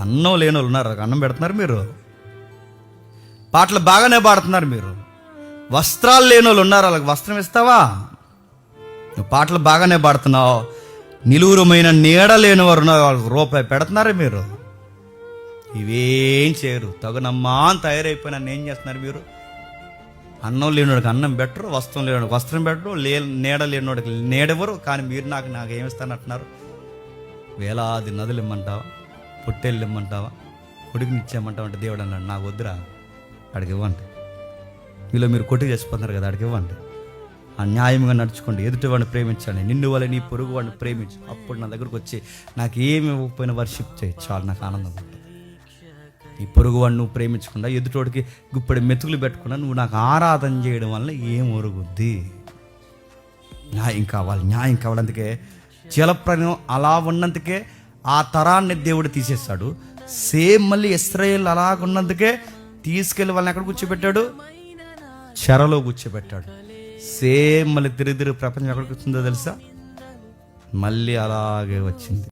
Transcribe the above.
అన్నం లేని వాళ్ళు ఉన్నారు, అన్నం పెడుతున్నారు మీరు. పాటలు బాగానే పాడుతున్నారు మీరు. వస్త్రాలు లేని వాళ్ళు ఉన్నారు, వాళ్ళకి వస్త్రం ఇస్తావా? నువ్వు పాటలు బాగానే పాడుతున్నావు, నిలువురమైన నీడ లేని వారు ఉన్నారు, వాళ్ళకి రూపాయి పెడుతున్నారు మీరు. ఇవేం చేయరు, తగునమ్మా అని తయారైపోయినా ఏం చేస్తున్నారు మీరు? అన్నం లేనివాడికి అన్నం పెట్టరు, వస్త్రం లేనివాడికి వస్త్రం పెట్టరు, నీడ లేనివాడికి నీడెవరు. కానీ మీరు నాకు ఏమిస్తానంటున్నారు? వేలాది నదులు ఇమ్మంటావా? పొట్టేళ్ళు ఇమ్మంటావా? కొడుకుని ఇచ్చేయమంటావా అంటే దేవుడు అన్నాడు, నాకు వద్దురా, అడిగి ఇవ్వండి. మీలో మీరు కొట్టి చేసిపోతున్నారు కదా, అడిగి ఇవ్వండి. అన్యాయంగా నడుచుకోండి, ఎదుటివాడిని ప్రేమించండి, నిన్ను వల్ల నీ పొరుగు వాడిని ప్రేమించు. అప్పుడు నా దగ్గరకు వచ్చి నాకు ఏమి ఇవ్వకపోయినా వర్షిప్ చేయి, చాలు, నాకు ఆనందం ఉంటుంది. ఈ పొరుగు వాడిని నువ్వు ప్రేమించకుండా, ఎదుటోడికి గుప్పడి మెతుకులు పెట్టకుండా నువ్వు నాకు ఆరాధన చేయడం వల్ల ఏం ఒరుగుద్ది? న్యాయం కావాలి, న్యాయం కావాలి. అందుకే జలప్రలయం అలా ఉన్నందుకే ఆ తరాన్ని దేవుడు తీసేస్తాడు. సేమ్ మళ్ళీ ఇశ్రాయేలు అలాగున్నందుకే తీసుకెళ్ళి వాళ్ళని ఎక్కడ కూర్చోబెట్టాడు? చెరలో కూర్చోబెట్టాడు. సేమ్ మళ్ళీ తిరిగి ప్రపంచం ఎక్కడికి వచ్చిందో తెలుసా? మళ్ళీ అలాగే వచ్చింది.